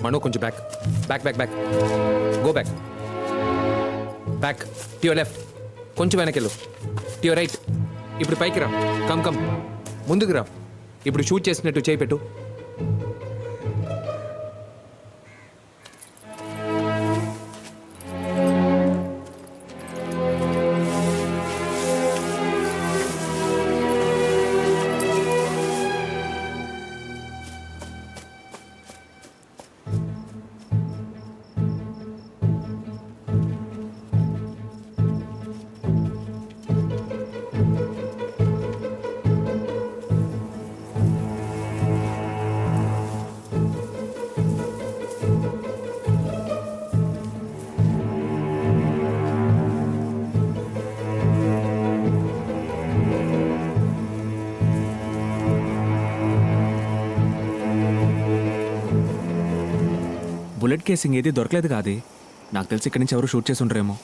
మను కొంచెం back back back back go back back to your left కొంచెం వెనకెళ్ళు to your right. ఇప్పుడు పైకి రా, కమ్ కమ్ ముందుకు రా. ఇప్పుడు షూట్ చేసినట్టు చేయి పెట్టు. బుల్లెట్ కేసింగ్ ఏది దొరకలేదు కాదు. నాకు తెలిసి ఇక్కడి నుంచి ఎవరు షూట్ చేసి ఉండరేమో.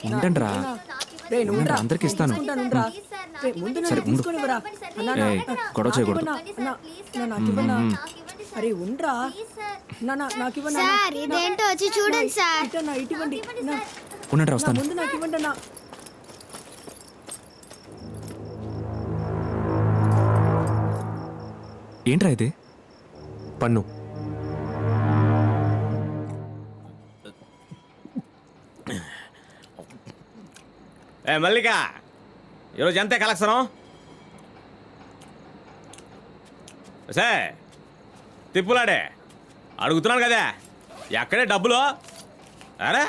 ఉండండిరా, అందరికి ఇస్తాను. సరే ఉండు. ఏయ్, గొడవ చేయకూడదు. ఉండండి, వస్తాను. ఏంట్రా ఇది? పన్ను. మల్లిక, ఈరోజు ఎంతే కలెక్షన్? సే తిప్పులాడే అడుగుతున్నాను కదా, ఎక్కడే డబ్బులు? అరే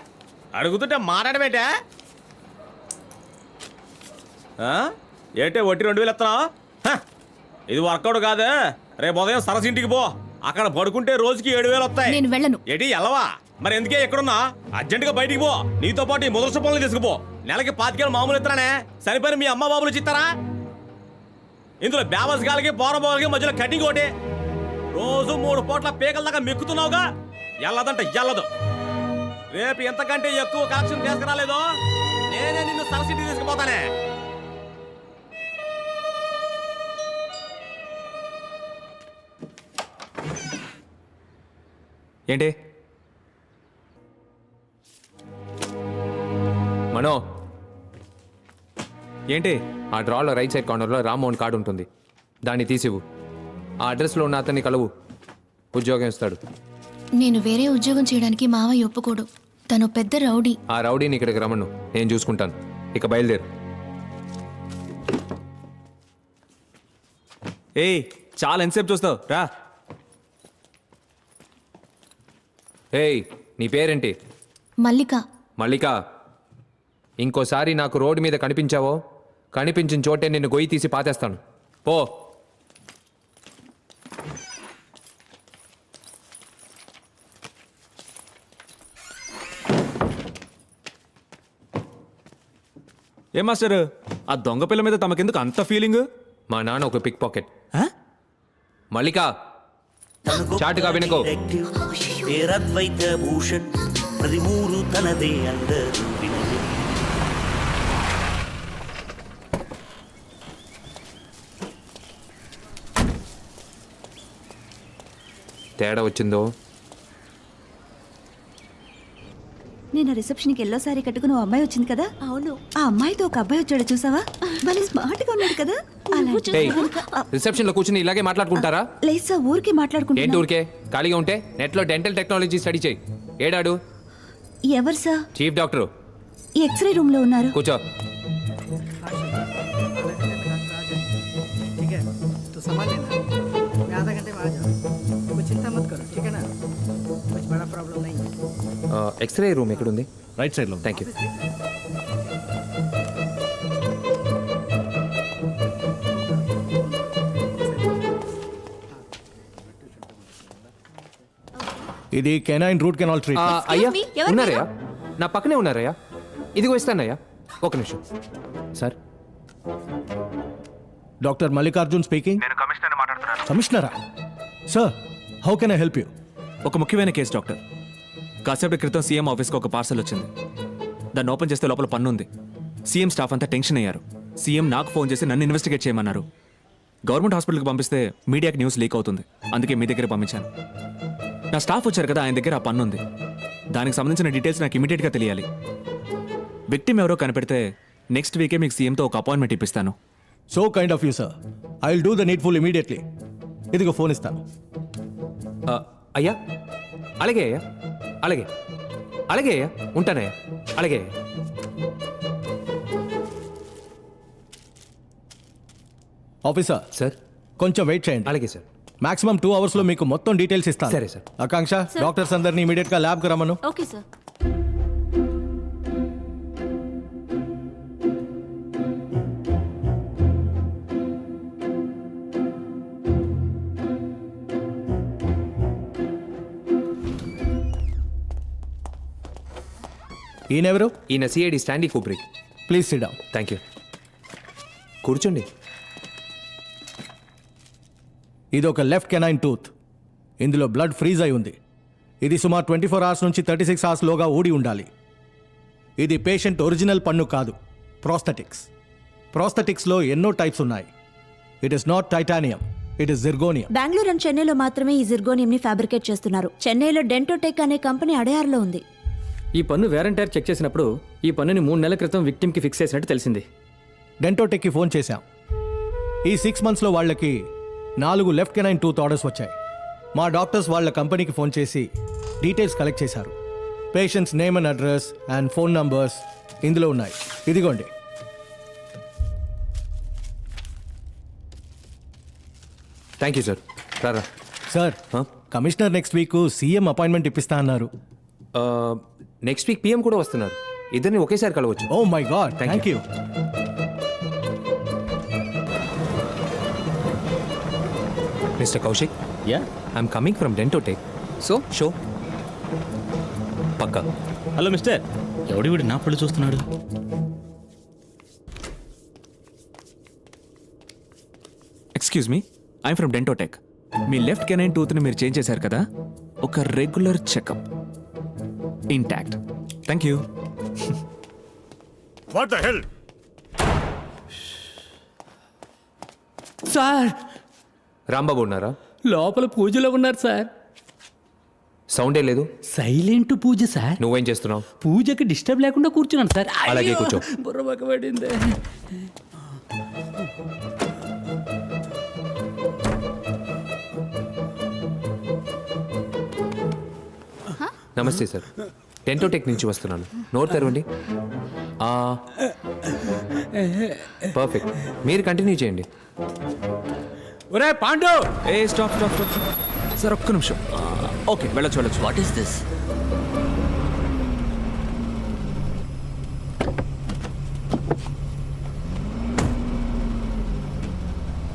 అడుగుతుంటే మాట్లాడబెట్టే ఏంటే వట్టి 2000 ఇస్తున్నావు? ఇది వర్కౌట్ కాదు. రేపు ఉదయం సరస్సు ఇంటికి పో, అక్కడ పడుకుంటే రోజుకి 7000 వస్తాయి. నేను వెళ్ళను. ఏంటి ఎల్లవా? మరి ఎందుకే ఎక్కడున్నా? అర్జెంటుగా బయటికి పో. నీతో పాటు ఈ ముదర్శ పనులు తీసుకుపో. నెలకి 25,000 మామూలు ఇస్తానే. సరిపోయి మీ అమ్మ బాబులు చిత్తారా? ఇందులో బ్యావస్ గాలకి పోరబోలకి మధ్యలో కటింగ్ ఒకటి. రోజు 3 పూట్ల పీకల దాకా మెక్కుతున్నావుగా. ఎల్లదంట ఎల్లదు. రేపు ఎంతకంటే ఎక్కువ కలెక్షన్ తీసుకురాలేదో నేనే నిన్ను సరస్సు ఇంటికి తీసుకుపోతానే. ఏంటి మనో? ఏంటి? ఆ డ్రాలో రైట్ సైడ్ కార్నర్లో రామ్మోహన్ కార్డు ఉంటుంది, దాన్ని తీసివు. ఆ అడ్రస్లో ఉన్న అతన్ని కలువు, ఉద్యోగం ఇస్తాడు. నేను వేరే ఉద్యోగం చేయడానికి మావయ్య ఒప్పుకోడు. తను పెద్ద రౌడీ. ఆ రౌడీని ఇక్కడికి రమ్మను, నేను చూసుకుంటాను. ఇక బయలుదేరు. ఏయ్, చాలా ఎంతసేపు చూస్తావు? రా. ఏయ్, నీ పేరేంటి? మల్లిక. మల్లిక, ఇంకోసారి నాకు రోడ్డు మీద కనిపించావో, కనిపించిన చోటే నిన్ను గొయ్యి తీసి పాతేస్తాను. పో. ఏ మాస్టర్, ఆ దొంగ పిల్ల మీద తమకెందుకు అంత ఫీలింగ్? మా నాన్న ఒక పిక్ పాకెట్. మల్లిక, చాటుగా వినుకో. పేరద్వైత భూషణ్ 13 తనదే అందరూ వినదే. తేడా వచ్చిందో? నేను రిసెప్షన్కి ఎల్లో సారీ కట్టుకుని ఓ అమ్మాయి వచ్చింది కదా. అవును, ఆ అమ్మాయితో ఒక అబ్బాయి వచ్చాడు, చూసావా? భలే స్మార్ట్ గా ఉన్నాడు కదా. రిసెప్షన్ లో కూర్చుని ఇలాగే మాట్లాడుకుంటారా? లేదు సార్, ఊరికే ఏంటి మాట్లాడుకుంటున్నా. ఊరికే? ఖాళీగా ఉంటే నెట్ లో డెంటల్ టెక్నాలజీ స్టడీ చేయి. ఏడాడు? ఎవరు sir? Chief doctor. X-ray room లో ఉన్నారు. కూర్చో. ఎక్స్రే రూమ్ ఎక్కడుంది? రైట్ సైడ్ లో. Thank you. ఇది కెనైన్ రూట్ కెనాల్ ట్రీట్మెంట్. అయ్యా me? ఎవరు ఉన్నారయ్యా, నా పక్కనే ఉన్నారయ్యా. ఇదిగో ఇస్తానయ్యా, ఒక నిమిషం. Sir, doctor Mallikarjun speaking. కమిషనరా? Sir, how can I help you? ఒక ముఖ్యమైన కేసు డాక్టర్. కాసేపటి క్రితం సీఎం ఆఫీస్కి ఒక పార్సల్ వచ్చింది. దాన్ని ఓపెన్ చేస్తే లోపల పన్ను ఉంది. సీఎం స్టాఫ్ అంతా టెన్షన్ అయ్యారు. సీఎం నాకు ఫోన్ చేసి నన్ను ఇన్వెస్టిగేట్ చేయమన్నారు. గవర్నమెంట్ హాస్పిటల్కి పంపిస్తే మీడియాకి న్యూస్ లీక్ అవుతుంది. అందుకే మీ దగ్గర పంపించాను. నా స్టాఫ్ వచ్చారు కదా, ఆయన దగ్గర ఆ పన్ను ఉంది. దానికి సంబంధించిన డీటెయిల్స్ నాకు ఇమీడియట్గా తెలియాలి. విక్టిమ్ ఎవరో కనిపెడితే నెక్స్ట్ వీకే మీకు సీఎంతో ఒక అపాయింట్మెంట్ ఇప్పిస్తాను. So kind of you sir. I will do the needful immediately. ఇదిగో ఫోన్ ఇస్తాను. అయ్యా అలాగే అయ్యా, అలాగే అలాగే అయ్యా, ఉంటానయ్యా, అలాగే. ఆఫీసర్ సార్ కొంచెం వెయిట్ చేయండి. అలాగే సార్. మాక్సిమం 2 hours లో మీకు మొత్తం డీటెయిల్స్ ఇస్తాను. సరే సార్. ఆకాంక్ష, డాక్టర్స్ అందరినీ ఇమీడియట్ గా ల్యాబ్కి రమ్మను. Okay sir. ఈయనెవరు? ఈయన CID Stanley Kubrick. Please sit down. Thank you. కూర్చోండి. ఇది ఒక లెఫ్ట్ కెనైన్ టూత్. ఇందులో బ్లడ్ ఫ్రీజ్ అయి ఉంది. ఇది సుమారు 24 hours నుంచి 36 hours లోగా ఊడి ఉండాలి. ఇది పేషెంట్ ఒరిజినల్ పన్ను కాదు, ప్రోస్థెటిక్స్. ప్రోస్థెటిక్స్లో ఎన్నో టైప్స్ ఉన్నాయి. It is not titanium, it is zirconium. Bengaluru and చెన్నైలో మాత్రమే ఈ జిర్గోనియం ని ఫ్యాబ్రికేట్ చేస్తున్నారు. చెన్నైలో డెంటోటెక్ అనే కంపెనీ అడయార్లో ఉంది. ఈ పన్ను వేరంటైర్ చెక్ చేసినప్పుడు ఈ పన్నుని 3 నెలల క్రితం విక్టిమ్కి ఫిక్స్ చేసినట్టు తెలిసింది. డెంటోటెక్కి ఫోన్ చేశాం. ఈ 6 monthsలో వాళ్ళకి 4 లెఫ్ట్ కెనైన్ టూత్ ఆర్డర్స్ వచ్చాయి. మా డాక్టర్స్ వాళ్ళ కంపెనీకి ఫోన్ చేసి డీటెయిల్స్ కలెక్ట్ చేశారు. Patients name and address and phone numbers ఇందులో ఉన్నాయి. ఇదిగోండి. Thank you sir. రారా. Sir, commissioner next week CM appointment ఇప్పిస్తా అన్నారు. నెక్స్ట్ వీక్ పిఎం కూడా వస్తున్నారు. ఇద్దరిని ఒకేసారి కలవచ్చు. Oh my god, Thank thank you. Mister Kaushik, yeah I'm coming from Dentotech. So show పక్కా. హలో మిస్టర్, ఎవడి వీడు నా పళ్ళు చూస్తున్నాడు? Excuse me, I'm from Dentotech. మీ లెఫ్ట్ కెనైన్ టూత్ని మీరు చేంజ్ చేశారు కదా, ఒక regular checkup intact. Thank you. What the hell? Sir Rambabu ఉన్నారా? లోపల పూజలో ఉన్నారు సార్. సౌండే లేదు. Silent puja sir. నువ్వేం చేస్తున్నావు? పూజకి డిస్టర్బ్ లేకుండా కూర్చున్నాను సార్. అలాగే కూర్చో. బుర్ర పడింది. నమస్తే సార్, డెంటోటెక్ నుంచి వస్తున్నాను. నోట్ తెరవండి. పర్ఫెక్ట్, మీరు కంటిన్యూ చేయండి. ఒరే పాండు, ఏ స్టాప్ స్టాప్ స్టాప్. సార్ ఒక్క నిమిషం. ఓకే, వెళ్ళొచ్చు వెళ్ళొచ్చు. What is this?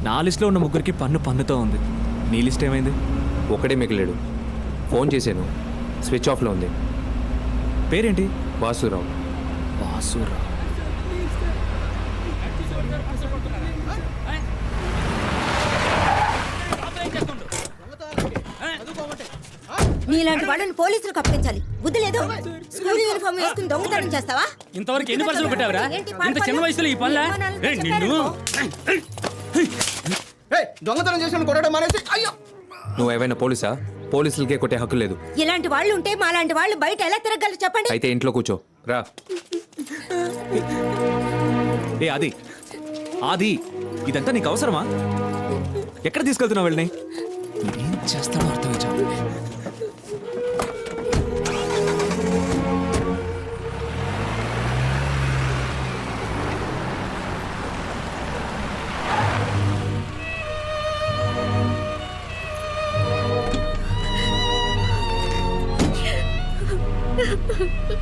నా లిస్ట్లో ఉన్న ముగ్గురికి పన్నుతో ఉంది. నీ లిస్ట్ ఏమైంది? ఒకడే మిగిలాడు. ఫోన్ చేశాను, స్విచ్ ఆఫ్లో ఉంది. పేరేంటి? వాసురావు. వాసురావు. నీలాంటి వాళ్ళని పోలీసులకు అప్పగించాలి. బుద్ధి లేదు. స్కూల్ యూనిఫామ్ వేసుకుని దొంగతనం చేస్తావా? ఇంతవరకు ఎన్ని పర్సలు పెట్టావరా? ఏంటి ఇంత చిన్న వయసులో ఈ పనులా? నిన్ను దొంగతనం చేసిన కొట్టడం మానేసి. అయ్యో, నువ్వు ఏమైనా పోలీసా? పోలీసులకే కొట్టే హక్కు లేదు. ఇలాంటి వాళ్ళు ఉంటే మాలాంటి వాళ్ళు బయట ఎలా తిరగలరు చెప్పండి. అయితే ఇంట్లో కూర్చో. రా. ఏ ఆది, ఆది, ఇదంతా నీకు అవసరమా? ఎక్కడ తీసుకెళ్తున్నావు వెళ్ళని? ఏం చేస్తాడో అర్థం కాదు.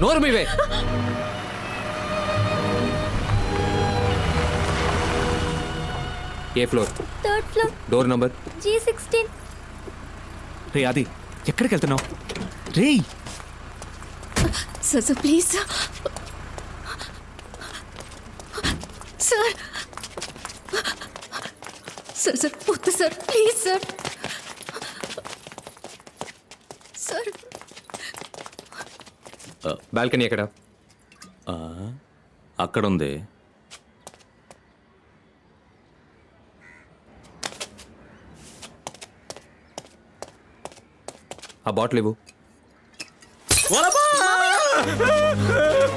నోరు మీవే. ఏ floor? 3rd floor door number? G16. రే ఆది, ఎక్కడికి వెళ్తున్నావు? రే sir sir please sir. Sir sir sir వద్దు సార్, ప్లీజ్ సార్. బాల్కనీ ఎక్కడ? అక్కడ ఉంది. ఆ బాటిల్ ఇవ్వు.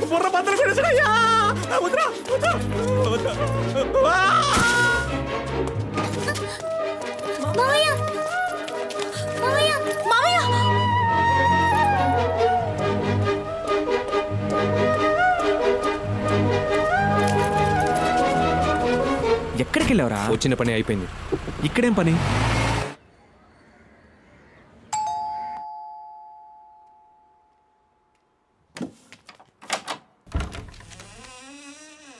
బుర్ర బద్దలు కొట్టేసాడయ్యా. వద్దురా, వద్దురా, వద్దురా. మావయ్య మావయ్య మావయ్య ఎక్కడికి వెళ్ళావురా? వచ్చిన పని అయిపోయింది. ఇక్కడేం పని?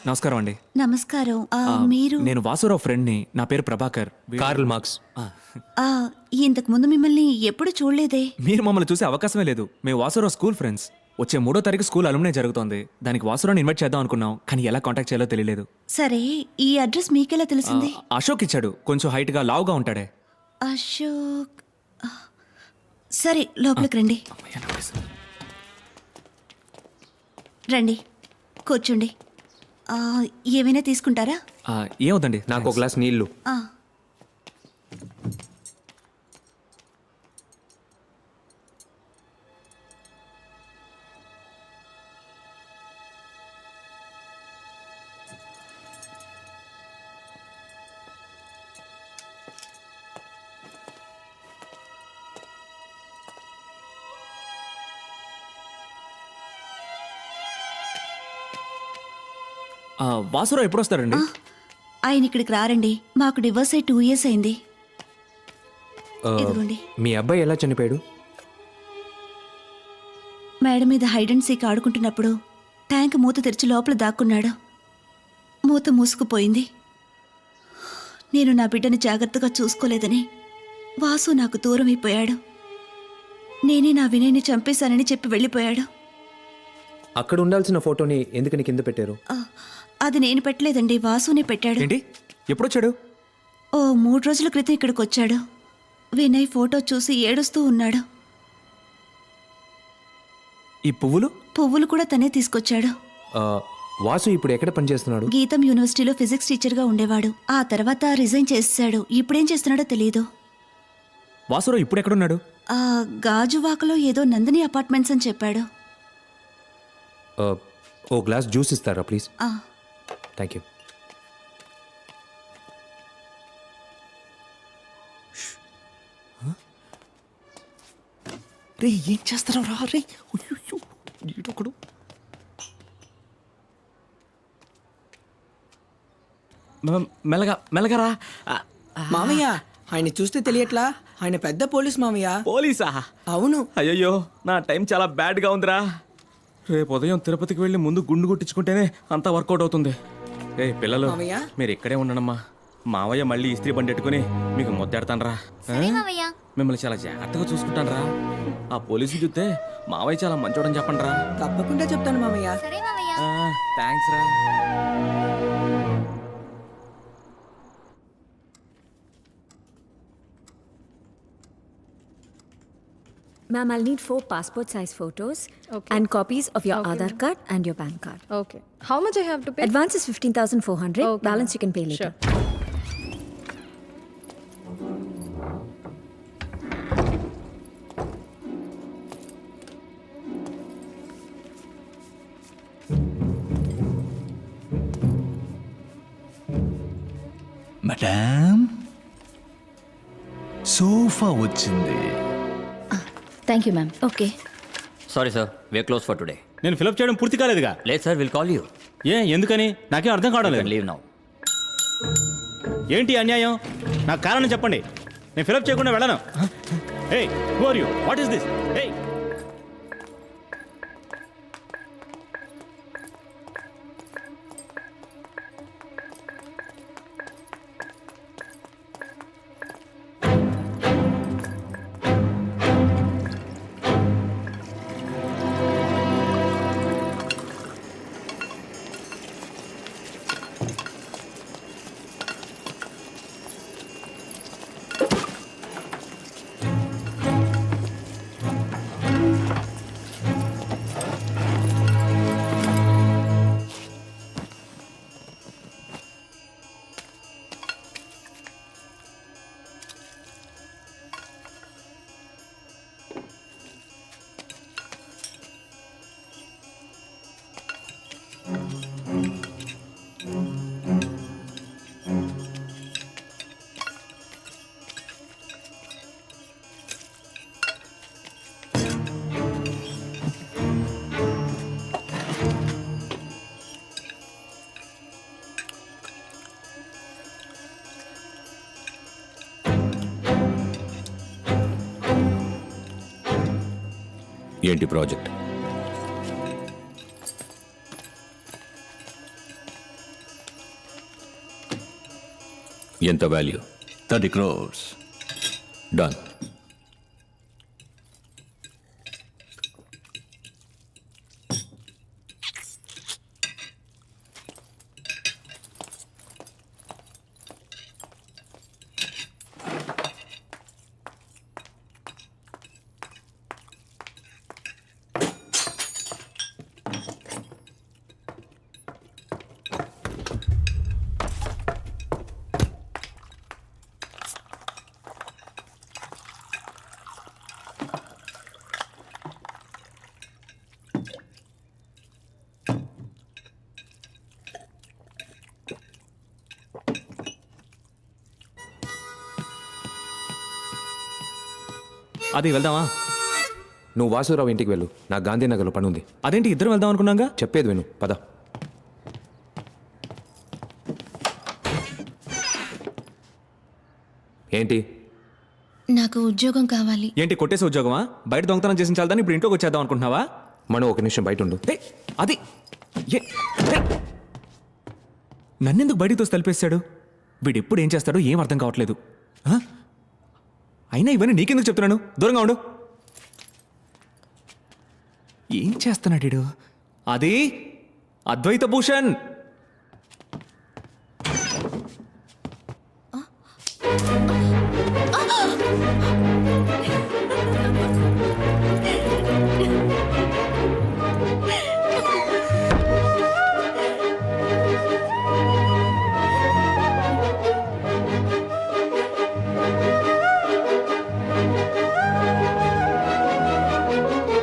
నమస్కారం అండి. నమస్కారం. మీరు నేను వాసురావు ఫ్రెండ్ని. నా పేరు ప్రభాకర్. Karl Marx. ఆ, ఇంతకు ముందు మిమ్మల్ని ఎప్పుడు చూడలేదే. మీరు మమ్మల్ని చూసే అవకాశమే లేదు. మేము వాసురావు స్కూల్ ఫ్రెండ్స్. వచ్చే 3వ తారీఖు స్కూల్ అలుమ్నే జరుగుతోంది. దానికి వాసురావుని ఇన్వైట్ చేద్దాం అనుకున్నాం, కానీ ఎలా కాంటాక్ట్ చేయాలో తెలియలేదు. సరే, ఈ అడ్రస్ మీకెలా తెలిసింది? అశోక్ ఇచ్చాడు. కొంచెం హైట్గా లావుగా ఉంటాడే. అశోక్. సరే, లోపలికి రండి. రండి, కూర్చోండి. ఏమైనా తీసుకుంటారా? ఏమవుతండి? నాకు ఒక గ్లాస్ నీళ్లు. ఆ, వాసురావు ఎప్పుడు వస్తారండి? ఆయన ఇక్కడికి రారండి. మాకు డివోర్స్ అయ్యి 2 years అయింది. ఇదిగోండి. మీ అబ్బాయి ఎలా చనిపోయాడు? మేడ మీద హైడ్ అండ్ సీక్ ఆడుకుంటున్నప్పుడు ట్యాంక్ మూత తెరిచి లోపల దాక్కున్నాడు. మూత మూసుకుపోయింది. నేను నా బిడ్డని జాగ్రత్తగా చూసుకోలేదని వాసు నాకు దూరం అయిపోయాడు. నేనే నా వినయ్ని చంపేశానని చెప్పి వెళ్ళిపోయాడు. అక్కడ ఉండాల్సిన ఫోటోని ఎందుకని కింద పెట్టారు? అది నేను పెట్టలేదండి, వాసునే పెట్టాడు. ఏంటి? ఎప్పుడొచ్చాడు? ఓ 3 రోజుల క్రితం ఇక్కడికి వచ్చాడు. వినయ్ ఫోటో చూసి ఏడుస్తూ ఉన్నాడు. ఈ పువ్వులు? పువ్వులు కూడా తనే తీసుకొచ్చాడు. వాసు ఇప్పుడు ఎక్కడ పనిచేస్తున్నాడు? గీతం యూనివర్సిటీలో ఫిజిక్స్ టీచర్గా ఉండేవాడు. ఆ తర్వాత రిజైన్ చేసేశాడు. ఇప్పుడేం చేస్తున్నాడో తెలియదు. వాసురావు ఇప్పుడు ఎక్కడున్నాడు? గాజువాకలో ఏదో నందిని అపార్ట్మెంట్స్ అని చెప్పాడు. ఓ గ్లాస్ జ్యూస్ ఇస్తారా ప్లీజ్? Thank you. రే, ఏం చేస్తారా రా? రే, ఒకడు మెల్లగా మెల్లగా రా. మామయ్య, ఆయన చూస్తే తెలియట్లా, ఆయన పెద్ద పోలీస్ మామయ్య. పోలీసా? అవును. అయ్యయ్యో, నా టైం చాలా బ్యాడ్గా ఉందిరా. రేపు ఉదయం తిరుపతికి వెళ్ళి ముందు గుండు కొట్టించుకుంటేనే అంతా వర్కౌట్ అవుతుంది. ఏ పిల్లలు, మామయ్య? మీరు ఇక్కడే ఉండనమ్మా. మావయ్య మళ్ళీ ఇస్త్రీ బండి పెట్టుకుని మీకు ముద్దెడతానరా. మిమ్మల్ని చాలా జాగ్రత్తగా చూసుకుంటానరా. ఆ పోలీసులు చూస్తే మావయ్య చాలా మంచోడని చెప్పండి రా. తప్పకుండా చెప్తాను మామయ్య. థ్యాంక్స్ రా. Ma'am, I'll need 4 passport size photos and copies of your Aadhaar card and your PAN card. Okay. How much I have to pay? Advance is 15,400. Balance you can pay later. Sure. Madam, sofa వచ్చింది. Thank you, ma'am. Okay. Sorry sir, we're close for today. నేను fill up చేయడం పూర్తి కాలేదుగా. లేదు sir, will call you. ఎందుకని? నాకేం అర్థం కావడం లేదు. Leave now. ఏంటి అన్యాయం? నాకు కారణం చెప్పండి. నేను ఫిలప్ చేయకుండా వెళ్ళను. Hey, who are you? What is this? Hey, ఏంటి ప్రాజెక్ట్? ఎంత వాల్యూ? 30 crores. డన్. అది వెళ్దామా? నువ్వు వాసురావు ఇంటికి వెళ్ళు, నాకు గాంధీనగర్లో పని ఉంది. అదేంటి ఇద్దరం వెళ్దాం అనుకున్నాగా? చెప్పేది విను, పద. ఏంటి? నాకు ఉద్యోగం కావాలి. ఏంటి కొట్టేసే ఉద్యోగమా? బయట దొంగతనం చేసిన చాలదని ఇప్పుడు ఇంట్లోకి వచ్చేద్దాం అనుకుంటున్నావా? మనం ఒక నిమిషం బయట ఉండు. హే, అది ఏ, హే. నన్నెందుకు బయటికి తోసి తలిపేశాడు? వీడు ఎప్పుడు ఏం చేస్తాడో ఏం అర్థం కావట్లేదు. ఆ? అయినా ఇవన్నీ నీకెందుకు చెప్తున్నాను? దూరంగా ఉండు. ఏం చేస్తున్నాడు వీడు? అది అద్వైత భూషణ్.